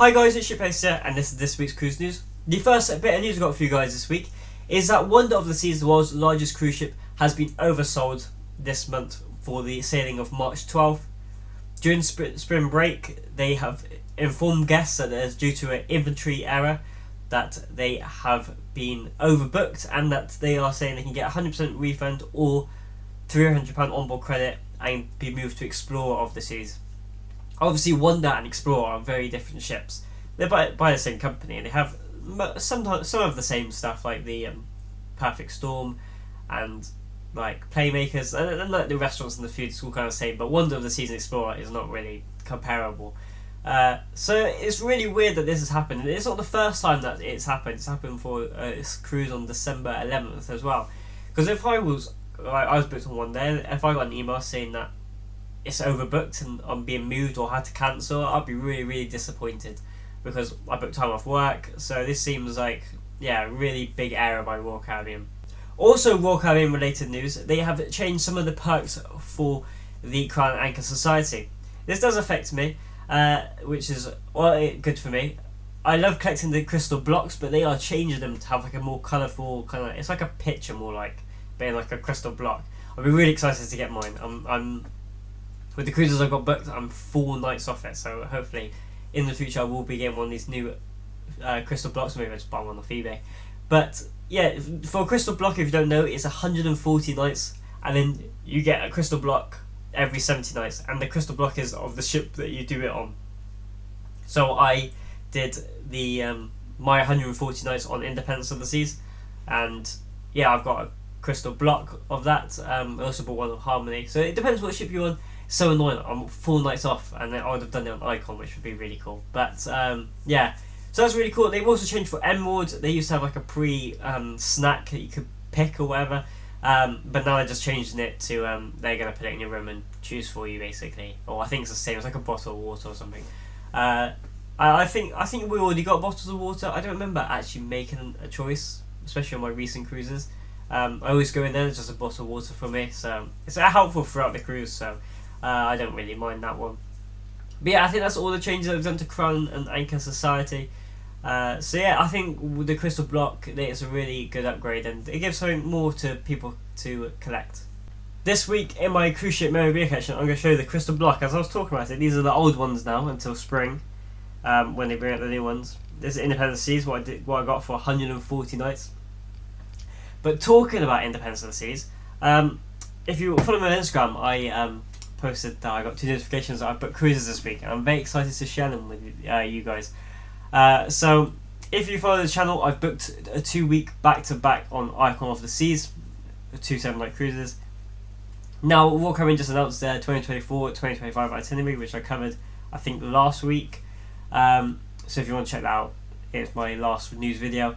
Hi guys, it's Shiphouse here, and this is this week's cruise news. The first bit of news I got for you guys this week is that Wonder of the Seas, the world's largest cruise ship, has been oversold this month for the sailing of March 12th. During spring break, they have informed guests that there's due to an inventory error that they have been overbooked, and that they are saying they can get 100% refund or £300 onboard credit and be moved to Explorer of the Seas. Obviously, Wonder and Explorer are very different ships. They're by the same company, and they have some of the same stuff, like the Perfect Storm and like Playmakers, and like the restaurants and the food is all kind of the same. But Wonder of the Seas and Explorer is not really comparable. So it's really weird that this has happened. And it's not the first time that it's happened. It's happened for a cruise on December 11th as well. Because if I was booked on one day, if I got an email saying that it's overbooked and I'm being moved or had to cancel, I'd be really disappointed, because I booked time off work. So this seems like, yeah, a really big error by Royal Caribbean. Also, Royal Caribbean related news, they have changed some of the perks for the Crown and Anchor Society. This does affect me, which is good for me. I love collecting the crystal blocks, but they are changing them to have like a more colourful kind of, it's like a picture more like, but in like a crystal block. I'll be really excited to get mine. I'm with the cruises I've got booked, I'm 4 nights off it, so hopefully in the future I will be getting one of these new crystal blocks. Maybe I just buy one off eBay. But yeah, for a crystal block, if you don't know, it's 140 nights, and then you get a crystal block every 70 nights, and the crystal block is of the ship that you do it on. So I did the my 140 nights on Independence of the Seas, and yeah, I've got a crystal block of that. I also bought one of Harmony, so it depends what ship you're on. So annoying, I'm 4 nights off, and then I would have done it on Icon, which would be really cool. But yeah, so that's really cool. They've also changed for Emerald. They used to have like a snack that you could pick or whatever, but now they're just changing it to they're going to put it in your room and choose for you, basically. Or I think it's the same, it's like a bottle of water or something. I think we already got bottles of water. I don't remember actually making a choice, especially on my recent cruises. I always go in there, it's just a bottle of water for me, so it's helpful throughout the cruise, so I don't really mind that one. But yeah, I think that's all the changes that I've done to Crown and Anchor Society. So yeah, I think with the crystal block, it's a really good upgrade, and it gives something more to people to collect. This week in my cruise ship memorabilia collection, I'm going to show you the crystal block. As I was talking about it, these are the old ones now until spring, when they bring out the new ones. This is Independence Seas, what I got for 140 nights. But talking about Independence of the Seas, if you follow me on Instagram, I posted that I got 2 notifications that I've booked cruises this week, and I'm very excited to share them with you guys. So if you follow the channel, I've booked a 2-week back-to-back on Icon of the Seas, 2 7-night cruises. Now, Royal Caribbean just announced their 2024-2025 itinerary, which I covered, I think, last week. So if you want to check that out, it's my last news video.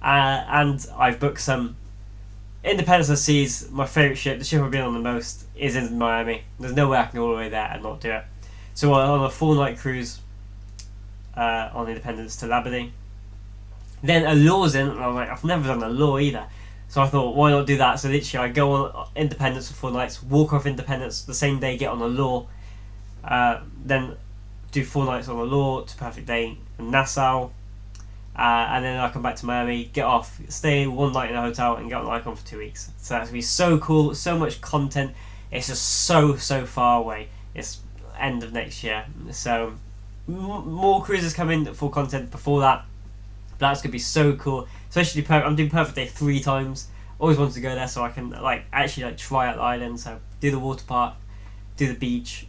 And I've booked some Independence of the Seas. My favourite ship, the ship I've been on the most, is in Miami. There's no way I can go all the way there and not do it. So on a 4-night cruise on Independence to Labadee. Then Allure's in, and I'm like, I've never done Allure either. So I thought, why not do that? So literally I go on Independence for 4 nights, walk off Independence the same day, get on Allure, then do 4 nights on Allure to Perfect Day in Nassau, and then I come back to Miami, get off, stay 1 night in a hotel, and get on Icon for 2 weeks. So that's going to be so cool, so much content. It's just so far away. It's end of next year. So more cruises coming for content before that. But that's going to be so cool. Especially I'm doing Perfect Day 3 times. Always wanted to go there so I can actually try out the island. So do the water park, do the beach,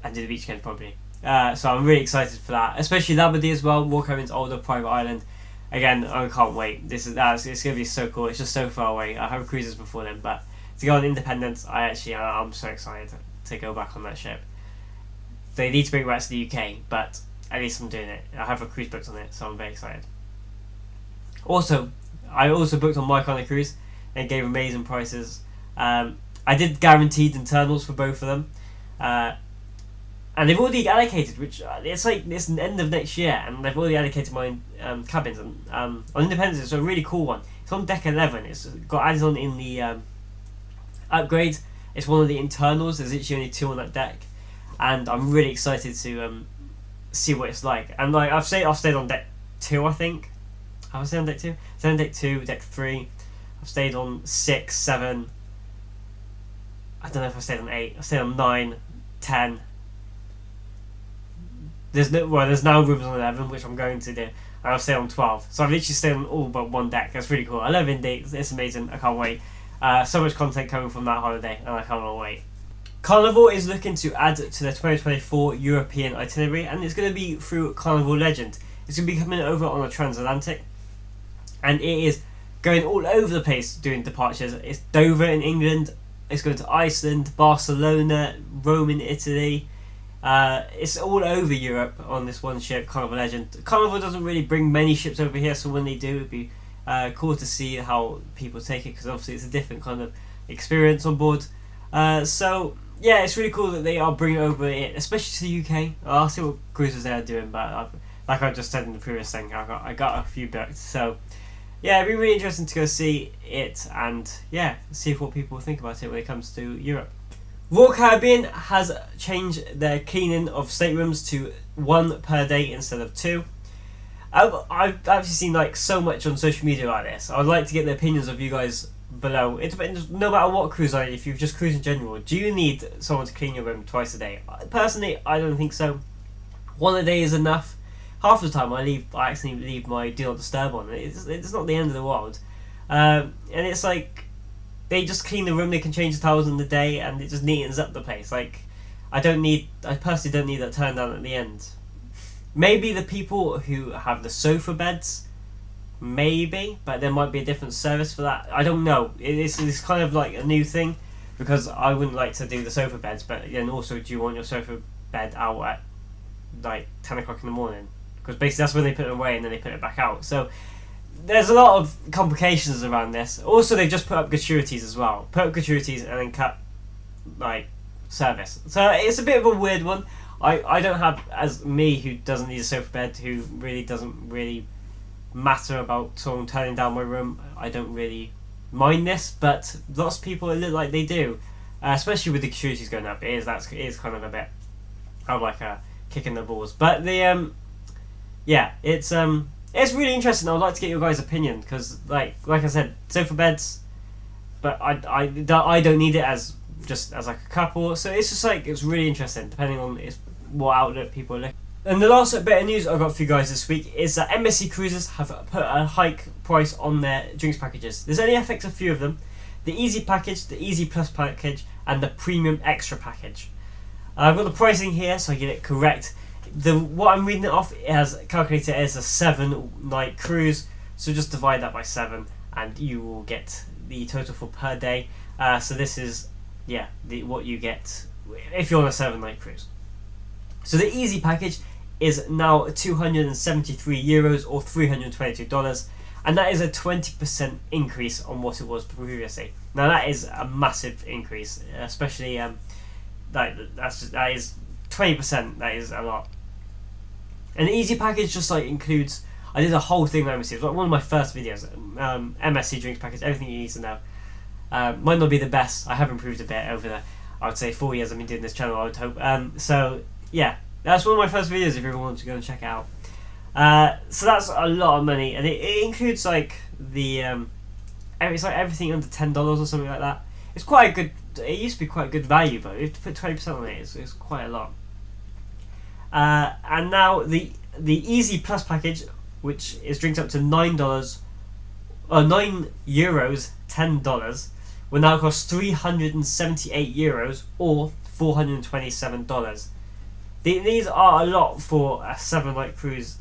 and do the beach again probably. So I'm really excited for that, especially Labadee as well. Royal Caribbean's older private island. Again, I can't wait. It's going to be so cool. It's just so far away. I have cruises before then, but to go on Independence, I'm so excited to go back on that ship. They need to bring it back to the UK, but at least I'm doing it. I have a cruise booked on it, so I'm very excited. Also, I also booked on My Kind of Cruise and gave amazing prices. I did guaranteed internals for both of them. And they've already allocated, which it's the end of next year, and they've already allocated my cabins. And on Independence, it's a really cool one. It's on deck 11. It's got added on in the upgrade. It's one of the internals. There's literally only 2 on that deck, and I'm really excited to see what it's like. And like I've stayed on deck 2, I think. Have I stayed on deck 2? Stayed on deck 2, deck 3. I've stayed on 6, 7. I don't know if I stayed on 8. I stayed on 9, 10. There's now rooms on 11, which I'm going to do. And I'll stay on 12. So I've literally stayed on all but one deck. That's really cool. I love Indy. It's amazing. I can't wait. So much content coming from that holiday, and I can't wait. Carnival is looking to add to the 2024 European itinerary, and it's going to be through Carnival Legend. It's going to be coming over on a transatlantic, and it is going all over the place doing departures. It's Dover in England. It's going to Iceland, Barcelona, Rome in Italy. It's all over Europe on this one ship, Carnival Legend. Carnival doesn't really bring many ships over here, so when they do, it'd be cool to see how people take it, because obviously it's a different kind of experience on board. So yeah, it's really cool that they are bringing over it, especially to the UK. I'll see what cruises they are doing, but like I just said in the previous thing, I got a few booked. So yeah, it'd be really interesting to go see it and yeah, see what people think about it when it comes to Europe. Royal Caribbean has changed their cleaning of staterooms to 1 per day instead of 2. I've actually seen like so much on social media about this. I would like to get the opinions of you guys below. It depends, no matter what cruise I, if you just cruise in general, do you need someone to clean your room twice a day? Personally, I don't think so. 1 a day is enough. Half the time I actually leave my do not disturb on. It's not the end of the world. And it's like they just clean the room, they can change the towels in the day, and it just neatens up the place. Like I personally don't need that turn down at the end. Maybe the people who have the sofa beds, maybe, but there might be a different service for that. I don't know. It's kind of like a new thing, because I wouldn't like to do the sofa beds, but then also, do you want your sofa bed out at like 10 o'clock in the morning? Because basically that's when they put it away and then they put it back out. So there's a lot of complications around this. Also, they've just put up gratuities as well. Put up gratuities and then cut like service. So it's a bit of a weird one. I don't have, as me who doesn't need a sofa bed, who really doesn't really matter about someone turning down my room, I don't really mind this, but lots of people look like they do, especially with the gratuities going up. It is kind of a bit of like a kick in the balls. But the yeah, it's really interesting. I would like to get your guys' opinion, because like I said, sofa beds, but I don't need it as like a couple. So it's just like, it's really interesting depending on what outlet people are looking. And the last bit of news I've got for you guys this week is that MSC Cruises have put a hike price on their drinks packages. There's only affects a few of them: the Easy package, the Easy Plus package, and the Premium Extra package. I've got the pricing here so I get it correct. What I'm reading it off, it has calculated as a 7-night cruise, so just divide that by 7 and you will get the total for per day. So this is what you get if you're on a 7-night cruise. So the Easy package is now €273 or $322, and that is a 20% increase on what it was previously. Now that is a massive increase, especially that is 20%. That is a lot. And the Easy package just like includes, I did a whole thing on MSC. It was like one of my first videos. MSC drinks package, everything you need to know. Might not be the best. I have improved a bit over the, I would say, 4 years I've been doing this channel, I would hope. So yeah, that's one of my first videos if you ever want to go and check it out. So that's a lot of money, and it includes like the it's like everything under $10 or something like that. It's quite a good. It used to be quite a good value, but if you put 20% on it, it's quite a lot. And now the Easy Plus package, which is drinks up to $9 or €9, $10, will now cost €378 or $427. These are a lot for a 7-night cruise,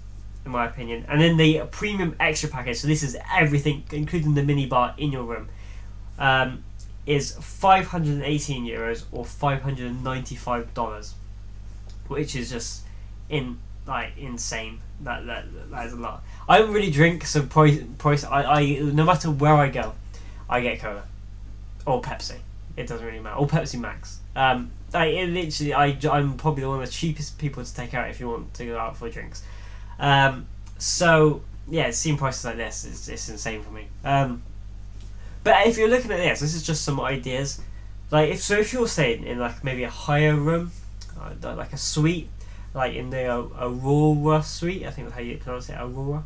in my opinion. And then the Premium Extra package, so this is everything, including the minibar in your room, is €518 or $595, which is just insane. That is a lot. I don't really drink, so price. I no matter where I go, I get cola or Pepsi. It doesn't really matter, or Pepsi Max. I'm probably one of the cheapest people to take out if you want to go out for drinks. So yeah, seeing prices like this, it's insane for me. But if you're looking at this is just some ideas. Like if you're staying in like maybe a higher room, like a suite, like in the Aurora suite, I think that's how you pronounce it, Aurora.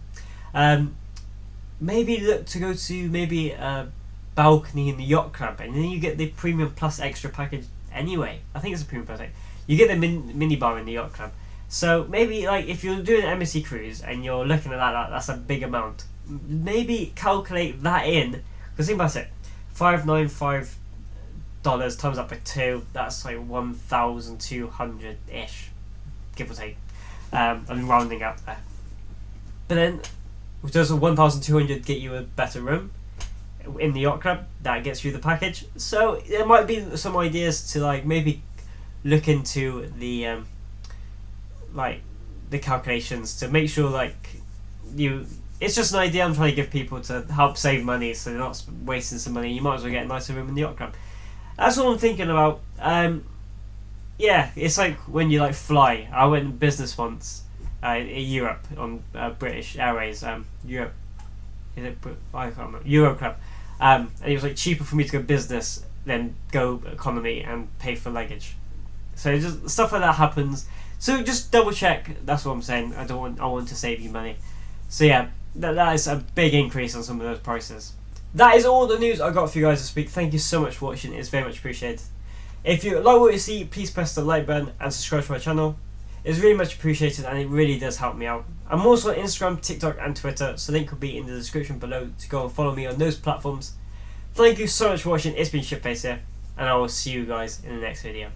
Maybe look to go to maybe a balcony in the yacht club, and then you get the premium plus extra package anyway. I think it's a premium plus. You get the mini bar in the yacht club. So maybe like if you're doing an MSC cruise and you're looking at that's a big amount. Maybe calculate that in, because think about it, $595 times up by 2, that's like 1,200 ish, give or take. I'm rounding up there. But then, does a 1,200 get you a better room in the yacht club? That gets you the package. So there might be some ideas to like maybe look into the like the calculations to make sure like you. It's just an idea I'm trying to give people to help save money, so they're not wasting some money. You might as well get a nicer room in the yacht club. That's what I'm thinking about. Yeah, it's like when you like fly. I went business once in Europe on British Airways. Europe, is it? I can't remember. Euroclub. And it was like cheaper for me to go business than go economy and pay for luggage. So just stuff like that happens. So just double check. That's what I'm saying. I want to save you money. So yeah, that is a big increase on some of those prices. That is all the news I got for you guys this week. Thank you so much for watching. It's very much appreciated. If you like what you see, please press the like button and subscribe to my channel. It's really much appreciated and it really does help me out. I'm also on Instagram, TikTok and Twitter, so link will be in the description below to go and follow me on those platforms. Thank you so much for watching. It's been Shipface here, and I will see you guys in the next video.